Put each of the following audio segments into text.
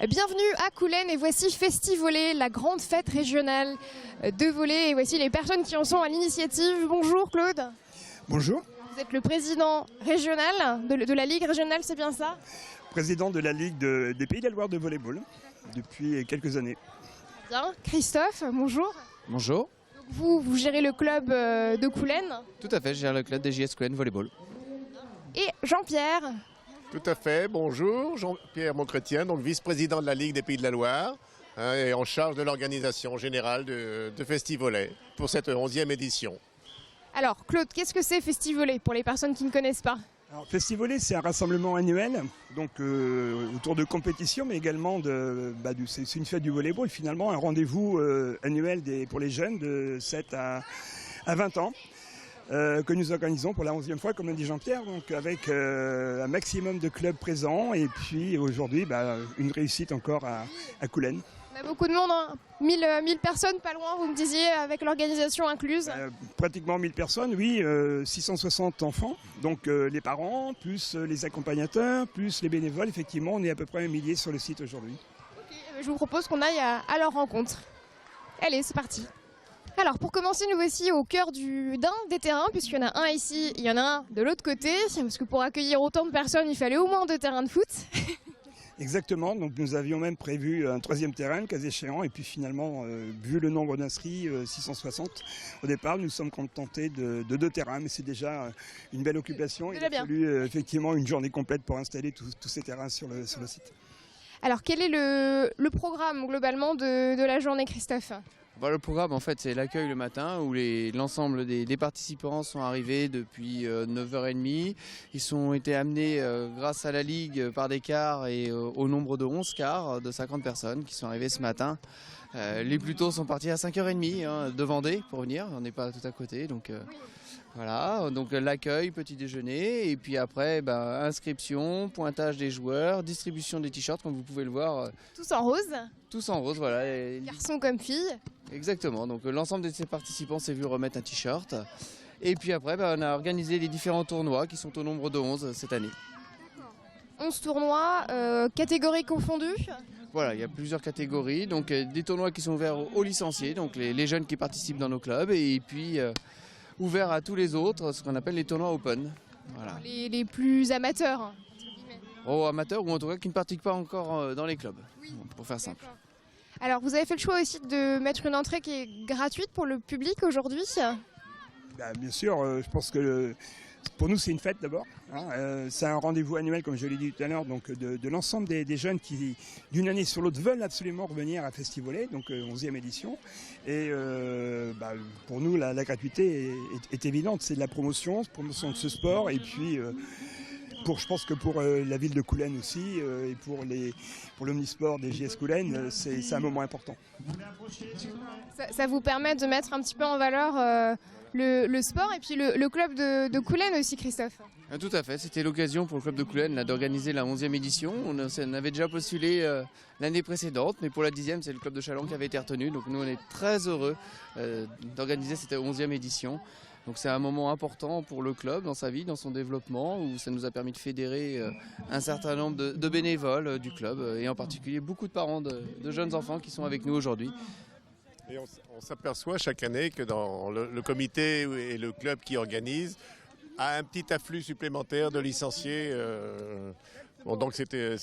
Bienvenue à Coulennes et voici Festivolley, la grande fête régionale de volley. Et voici les personnes qui en sont à l'initiative. Bonjour Claude. Bonjour. Vous êtes le président régional de la Ligue régionale, c'est bien ça? Président de la Ligue des Pays de la Loire de volleyball depuis quelques années. Bien. Christophe, bonjour. Bonjour. Donc vous gérez le club de Coulennes. Tout à fait, je gère le club des JS Coulennes Volleyball. Et Jean-Pierre. Tout à fait, bonjour, Jean-Pierre Montchrétien, donc vice-président de la Ligue des Pays de la Loire et en charge de l'organisation générale de Festivolley pour cette 11e édition. Alors Claude, qu'est-ce que c'est Festivolley pour les personnes qui ne connaissent pas? Alors, Festivolley, c'est un rassemblement annuel donc, autour de compétitions, mais également c'est une fête du volleyball, finalement un rendez-vous annuel pour les jeunes de 7 à 20 ans. Que nous organisons pour la 11e fois, comme l'a dit Jean-Pierre, donc avec un maximum de clubs présents et puis aujourd'hui une réussite encore à Coulennes. On a beaucoup de monde, hein. 1000 personnes, pas loin, vous me disiez, avec l'organisation incluse. Pratiquement 1000 personnes, oui, 660 enfants, donc les parents, plus les accompagnateurs, plus les bénévoles, effectivement, on est à peu près 1 millier sur le site aujourd'hui. Okay, je vous propose qu'on aille à leur rencontre. Allez, c'est parti. Alors pour commencer, nous voici au cœur d'un des terrains, puisqu'il y en a un ici, il y en a un de l'autre côté, parce que pour accueillir autant de personnes, il fallait au moins 2 terrains de foot. Exactement, donc nous avions même prévu un 3e terrain, le cas échéant, et puis finalement, vu le nombre d'inscrits, 660, au départ, nous sommes contentés de 2 terrains, mais c'est déjà une belle occupation. Il a fallu effectivement une journée complète pour installer tous ces terrains sur le site. Alors quel est le programme globalement de la journée, Christophe ? Le programme, en fait, c'est l'accueil le matin où l'ensemble des participants sont arrivés depuis 9h30. Ils ont été amenés grâce à la Ligue par des cars et au nombre de 11 cars de 50 personnes qui sont arrivés ce matin. Les plus tôt sont partis à 5h30 de Vendée pour venir, on n'est pas tout à côté. Donc voilà, donc l'accueil, petit déjeuner et puis après inscription, pointage des joueurs, distribution des t-shirts comme vous pouvez le voir. Tous en rose. Tous en rose, voilà. Garçons comme filles. Exactement, donc l'ensemble de ces participants s'est vu remettre un t-shirt. Et puis après, on a organisé les différents tournois qui sont au nombre de 11 cette année. 11 tournois, catégories confondues. Voilà, il y a plusieurs catégories, donc des tournois qui sont ouverts aux licenciés, donc les jeunes qui participent dans nos clubs, et puis ouverts à tous les autres, ce qu'on appelle les tournois open. Voilà. Les plus amateurs. Amateurs ou en tout cas qui ne pratiquent pas encore dans les clubs, pour faire simple. Alors vous avez fait le choix aussi de mettre une entrée qui est gratuite pour le public aujourd'hui? Bien sûr, je pense que pour nous c'est une fête d'abord. C'est un rendez-vous annuel, comme je l'ai dit tout à l'heure, donc de l'ensemble des jeunes qui, d'une année sur l'autre, veulent absolument revenir à Festivolley, donc 11e édition. Et pour nous, la gratuité est évidente. C'est de la promotion de ce sport, et puis je pense que pour la ville de Coulennes aussi, et pour l'omnisport des JS Coulennes, c'est un moment important. Ça vous permet de mettre un petit peu en valeur le sport et puis le club de Coulennes aussi, Christophe. Tout à fait, c'était l'occasion pour le club de Coulennes d'organiser la 11e édition. On avait déjà postulé l'année précédente, mais pour la 10e, c'est le club de Châlons qui avait été retenu. Donc nous, on est très heureux d'organiser cette 11e édition. Donc c'est un moment important pour le club dans sa vie, dans son développement, où ça nous a permis de fédérer un certain nombre de bénévoles du club, et en particulier beaucoup de parents de jeunes enfants qui sont avec nous aujourd'hui. Et on s'aperçoit chaque année que dans le comité et le club qui organise a un petit afflux supplémentaire de licenciés. Donc c'était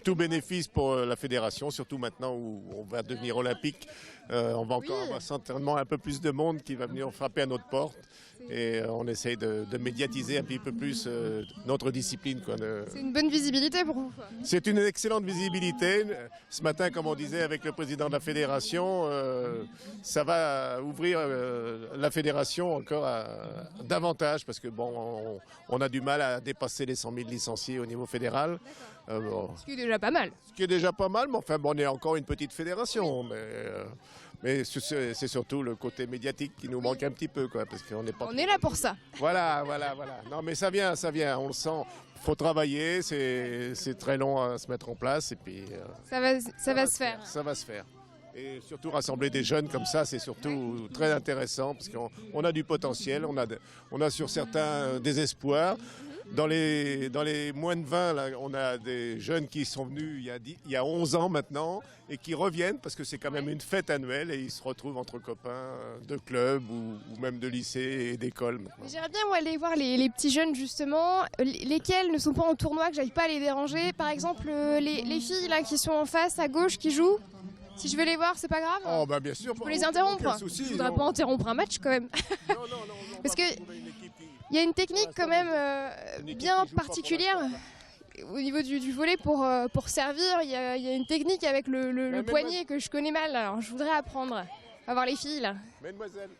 tout bénéfice pour la fédération, surtout maintenant où on va devenir olympique. On va encore avoir certainement un peu plus de monde qui va venir frapper à notre porte. Et on essaye de médiatiser un petit peu plus notre discipline. C'est une bonne visibilité pour vous? C'est une excellente visibilité. Ce matin, comme on disait avec le président de la fédération, ça va ouvrir la fédération encore davantage parce que on a du mal à dépasser les 100 000 licenciés au niveau fédéral. Ce qui est déjà pas mal. Ce qui est déjà pas mal, mais enfin on est encore une petite fédération. Mais c'est surtout le côté médiatique qui nous manque un petit peu, parce qu'on n'est pas. On est là pour ça. Voilà. Non, mais ça vient, on le sent. Il faut travailler, c'est très long à se mettre en place et puis. Ça va se faire. Ça va se faire. Et surtout rassembler des jeunes comme ça, c'est surtout très intéressant parce qu'on a du potentiel, on a sur certains des espoirs. Dans les moins de 20, là, on a des jeunes qui sont venus il y a 11 ans maintenant et qui reviennent parce que c'est quand même une fête annuelle et ils se retrouvent entre copains de club ou même de lycée et d'école. J'aimerais bien moi, aller voir les petits jeunes justement, lesquels ne sont pas en tournoi, que j'arrive pas à les déranger. Par exemple, les filles là, qui sont en face à gauche qui jouent. Si je veux les voir, c'est pas grave. Oh bah bien sûr. Je peux les interrompre. Souci, je voudrais pas interrompre un match quand même. Non, Parce que il y a une technique quand même bien particulière au niveau du volley pour servir. Il y a une technique avec le poignet que je connais mal. Alors je voudrais apprendre. On va voir les filles là. Mademoiselle.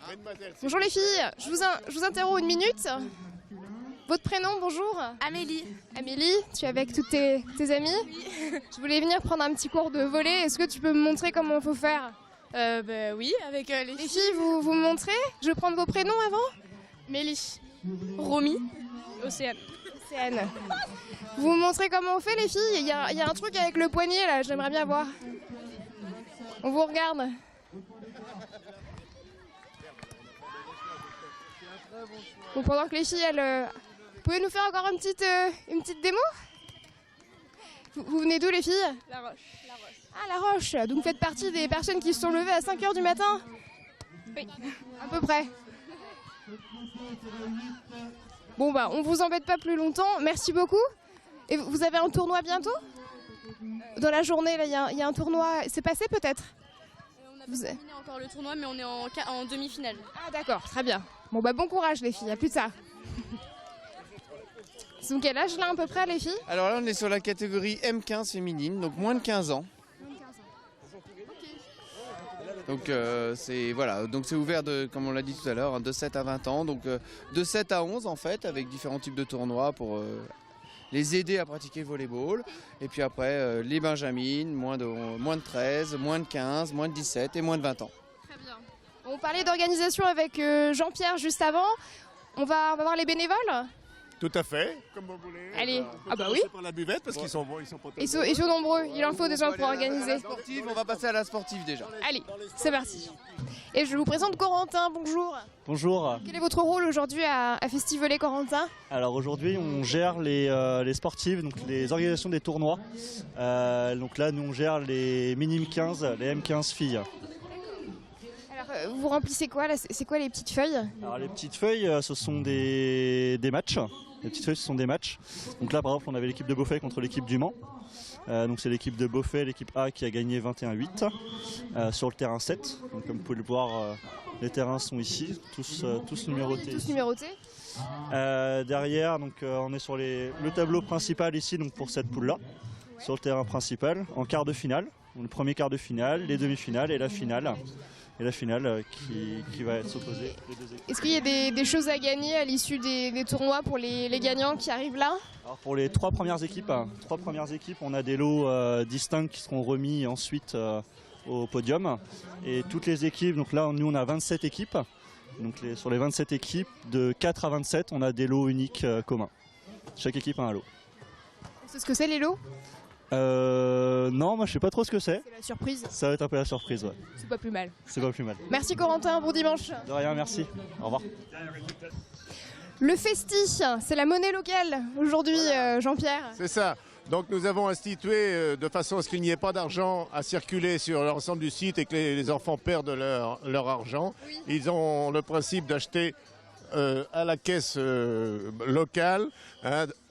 Mademoiselle. Bonjour les filles, je vous interromps une minute. Votre prénom, bonjour. Amélie. Amélie, tu es avec toutes tes amies? Oui. Je voulais venir prendre un petit cours de volley. Est-ce que tu peux me montrer comment il faut faire? Oui, avec les Les filles, vous me montrez? Je vais prendre vos prénoms avant? Mélie, Romy, Océane. Océane. Vous me montrez comment on fait les filles? Il y a un truc avec le poignet là, j'aimerais bien voir. On vous regarde. Bon, pendant que les filles, vous pouvez nous faire encore une petite démo? Vous venez d'où les filles? La Roche. Ah, La Roche. Donc vous faites partie des personnes qui se sont levées à 5h du matin? Oui. À peu près. Bon bah, on vous embête pas plus longtemps. Merci beaucoup. Et vous avez un tournoi bientôt? Dans la journée, là, il y a un tournoi. C'est passé peut-être? On n'a pas terminé encore le tournoi, mais on est en demi-finale. Ah d'accord, très bien. Bon bah, bon courage les filles, à plus tard. Ils ont quel âge là à peu près les filles? Alors là, on est sur la catégorie M15 féminine, donc moins de 15 ans. Donc c'est ouvert comme on l'a dit tout à l'heure, de 7 à 20 ans, donc de 7 à 11 en fait, avec différents types de tournois pour les aider à pratiquer le volleyball. Et puis après, les benjamines, moins de 13, moins de 15, moins de 17 et moins de 20 ans. Très bien. On parlait d'organisation avec Jean-Pierre juste avant. On va voir les bénévoles? Tout à fait, comme vous voulez. Allez, On peut ah bah commencer oui. par la buvette parce qu'ils sont bons, ils sont pas Ils sont nombreux, il en faut des gens pour organiser. On va passer à la sportive déjà. Allez, c'est parti. Et je vous présente Corentin, bonjour. Bonjour. Quel est votre rôle aujourd'hui à Festivolley Corentin? Alors aujourd'hui on gère les sportives, donc les organisations des tournois. Donc là nous on gère les minimes 15, les M15 filles. Alors vous remplissez quoi là? C'est quoi les petites feuilles? Alors les petites feuilles ce sont des matchs. Les petites feuilles ce sont des matchs. Donc là par exemple on avait l'équipe de Beauvais contre l'équipe du Mans. Donc c'est l'équipe de Beauvais, l'équipe A qui a gagné 21-8 sur le terrain 7. Donc comme vous pouvez le voir, les terrains sont ici, tous numérotés. Tous numérotés. Derrière, donc, on est sur le tableau principal ici donc pour cette poule-là, sur le terrain principal, en quart de finale. Donc, le premier quart de finale, les demi-finales et la finale. Et la finale qui va s'opposer les deux équipes. Est-ce qu'il y a des choses à gagner à l'issue des tournois pour les gagnants qui arrivent là? Alors pour les trois premières équipes, on a des lots distincts qui seront remis ensuite au podium. Et toutes les équipes, donc là nous on a 27 équipes. Donc sur les 27 équipes, de 4 à 27, on a des lots uniques communs. Chaque équipe a un lot. C'est ce que c'est les lots? Non, moi je sais pas trop ce que c'est. C'est la surprise. Ça va être un peu la surprise, ouais. C'est pas plus mal. C'est pas plus mal. Merci Corentin, bon dimanche. De rien, merci. Au revoir. Le Festi, c'est la monnaie locale aujourd'hui, Voilà. Jean-Pierre. C'est ça. Donc nous avons institué de façon à ce qu'il n'y ait pas d'argent à circuler sur l'ensemble du site et que les enfants perdent leur argent. Oui. Ils ont le principe d'acheter à la caisse locale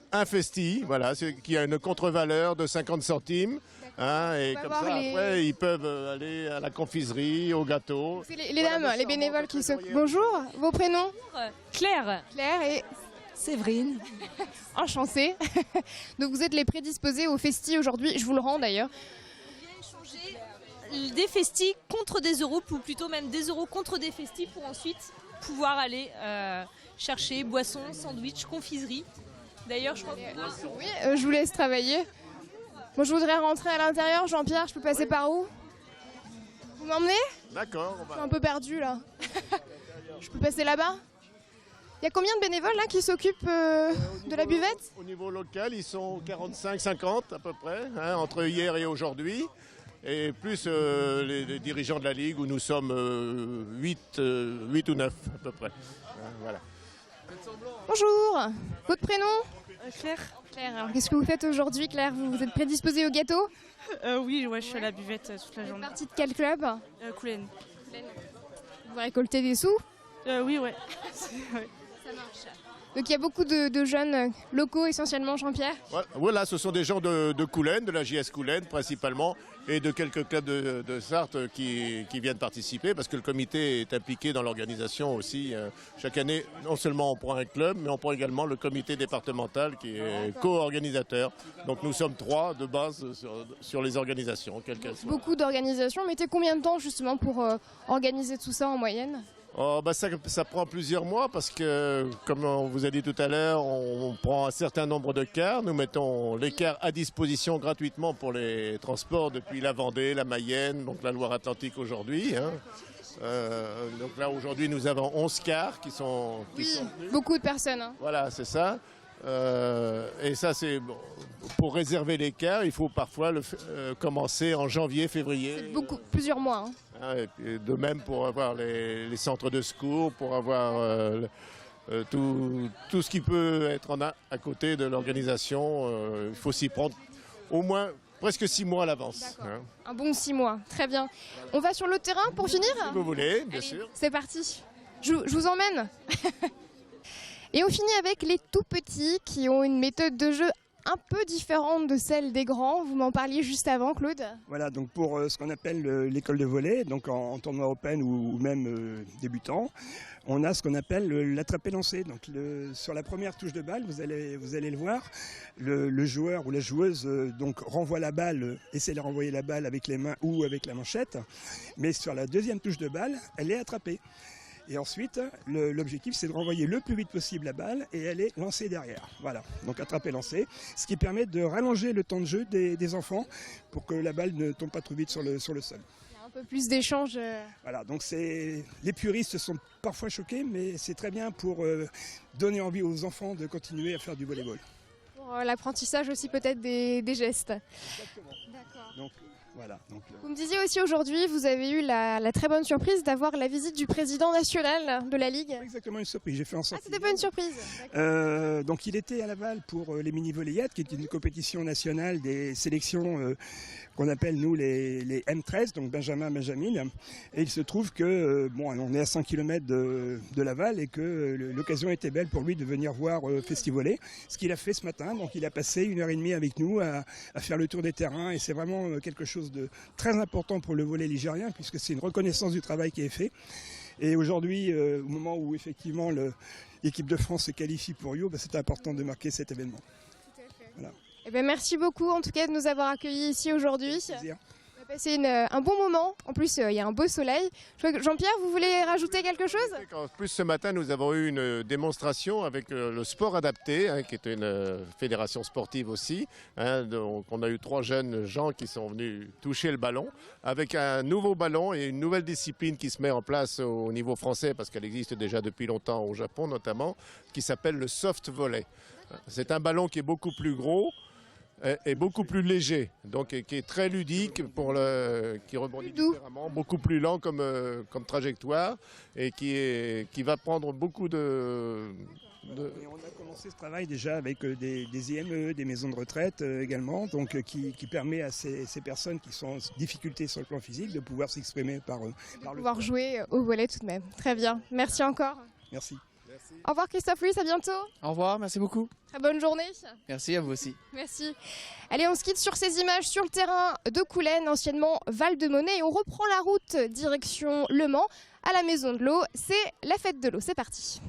un Festi, voilà, qui a une contre-valeur de 50 centimes. Et On va comme voir ça, les- après, ils peuvent aller à la confiserie, au gâteau. C'est les Voilà, dames, merci, les au bénévoles revoir, qui se... trésorière. Bonjour, vos prénoms? Claire, Claire et Séverine. enchantée. Donc vous êtes les prédisposés au Festi aujourd'hui, je vous le rends d'ailleurs. Échanger des festis contre des euros, ou plutôt même des euros contre des festis pour ensuite pouvoir aller chercher boissons, sandwichs, confiserie. D'ailleurs, je crois que Oui, je vous laisse travailler. Moi je voudrais rentrer à l'intérieur, Jean-Pierre, je peux passer par où? Vous m'emmenez? D'accord, on Je suis va... un peu perdue là. Je peux passer là-bas? Il y a combien de bénévoles là qui s'occupent de la buvette? Au niveau local, ils sont 45-50 à peu près, entre hier et aujourd'hui. Et plus les dirigeants de la Ligue où nous sommes 8 ou 9 à peu près. Voilà. Bonjour. Votre prénom? Claire. Claire. Alors qu'est-ce que vous faites aujourd'hui, Claire? Vous êtes prédisposée au gâteau? Oui, ouais, je suis à la buvette toute la Vous êtes journée. partie de quel club? Coulennes. Vous récoltez des sous? Oui, ouais. Donc il y a beaucoup de jeunes locaux, essentiellement Jean-Pierre. Voilà, ce sont des gens de Coulennes, de la JS Coulennes principalement, et de quelques clubs de Sarthe qui viennent participer, parce que le comité est impliqué dans l'organisation aussi. Chaque année, non seulement on prend un club, mais on prend également le comité départemental qui est co-organisateur. Donc nous sommes 3 de base sur les organisations, quelles qu'elles soient. Beaucoup d'organisations. Mettez combien de temps justement pour organiser tout ça en moyenne? Ça prend plusieurs mois parce que, comme on vous a dit tout à l'heure, on prend un certain nombre de cars. Nous mettons les cars à disposition gratuitement pour les transports depuis la Vendée, la Mayenne, donc la Loire-Atlantique aujourd'hui. Donc là, aujourd'hui, nous avons 11 cars qui sont venus. Beaucoup de personnes. Hein. Voilà, c'est ça. Et ça, c'est pour réserver les cars, il faut parfois commencer en janvier, février. Plusieurs mois. Hein. Et puis de même pour avoir les centres de secours, pour avoir tout ce qui peut être à côté de l'organisation. Il faut s'y prendre au moins presque 6 mois à l'avance. Hein. Un bon 6 mois, très bien. On va sur le terrain pour finir? Si vous voulez, bien sûr. C'est parti. Je vous emmène. Et on finit avec les tout petits qui ont une méthode de jeu un peu différente de celle des grands. Vous m'en parliez juste avant, Claude. Voilà, donc pour ce qu'on appelle l'école de volley, donc en tournoi open ou même débutant, on a ce qu'on appelle l'attraper-lancer. Donc sur la première touche de balle, vous allez le voir, le joueur ou la joueuse donc renvoie la balle, essaie de renvoyer la balle avec les mains ou avec la manchette, mais sur la deuxième touche de balle, elle est attrapée. Et ensuite, l'objectif, c'est de renvoyer le plus vite possible la balle et elle est lancée derrière. Voilà, donc attraper-lancer, ce qui permet de rallonger le temps de jeu des enfants pour que la balle ne tombe pas trop vite sur le sol. Il y a un peu plus d'échanges. Voilà, donc les puristes sont parfois choqués, mais c'est très bien pour donner envie aux enfants de continuer à faire du volleyball. Pour l'apprentissage aussi peut-être des gestes. Exactement. D'accord. Donc, voilà, Vous me disiez aussi aujourd'hui, vous avez eu la très bonne surprise d'avoir la visite du président national de la Ligue. Exactement une surprise, j'ai fait en sorte. Ah, c'était pas une surprise. Donc il était à Laval pour les mini-volleyades, qui est une compétition nationale des sélections qu'on appelle nous les M13, donc Benjamin. Et il se trouve que on est à 100 km de Laval et que l'occasion était belle pour lui de venir voir Festivolley. Ce qu'il a fait ce matin, donc il a passé 1h30 avec nous à faire le tour des terrains et c'est vraiment quelque chose de très important pour le volley ligérien puisque c'est une reconnaissance du travail qui est fait. Et aujourd'hui, au moment où effectivement l'équipe de France se qualifie pour Rio, c'est important de marquer cet événement. Tout à fait. Voilà. Eh bien, merci beaucoup en tout cas de nous avoir accueillis ici aujourd'hui. On a passé un bon moment. En plus, il y a un beau soleil. Jean-Pierre, vous voulez rajouter quelque chose? En plus, ce matin, nous avons eu une démonstration avec le sport adapté, qui est une fédération sportive aussi. Donc, on a eu 3 jeunes gens qui sont venus toucher le ballon avec un nouveau ballon et une nouvelle discipline qui se met en place au niveau français parce qu'elle existe déjà depuis longtemps au Japon notamment, qui s'appelle le soft volley. C'est un ballon qui est beaucoup plus gros et beaucoup plus léger, donc qui est très ludique, qui rebondit différemment, beaucoup plus lent comme trajectoire et qui va prendre beaucoup de... Et on a commencé ce travail déjà avec des IME, des maisons de retraite également, donc qui permet à ces personnes qui sont en difficulté sur le plan physique de pouvoir s'exprimer par pouvoir jouer au volley tout de même. Très bien, merci encore. Merci. Au revoir Christophe Louis, à bientôt. Au revoir, merci beaucoup. Très bonne journée. Merci à vous aussi. Merci. Allez, on se quitte sur ces images sur le terrain de Coulennes, anciennement Val-de-Monnaie, et on reprend la route direction Le Mans, à la Maison de l'Eau. C'est la fête de l'eau, c'est parti.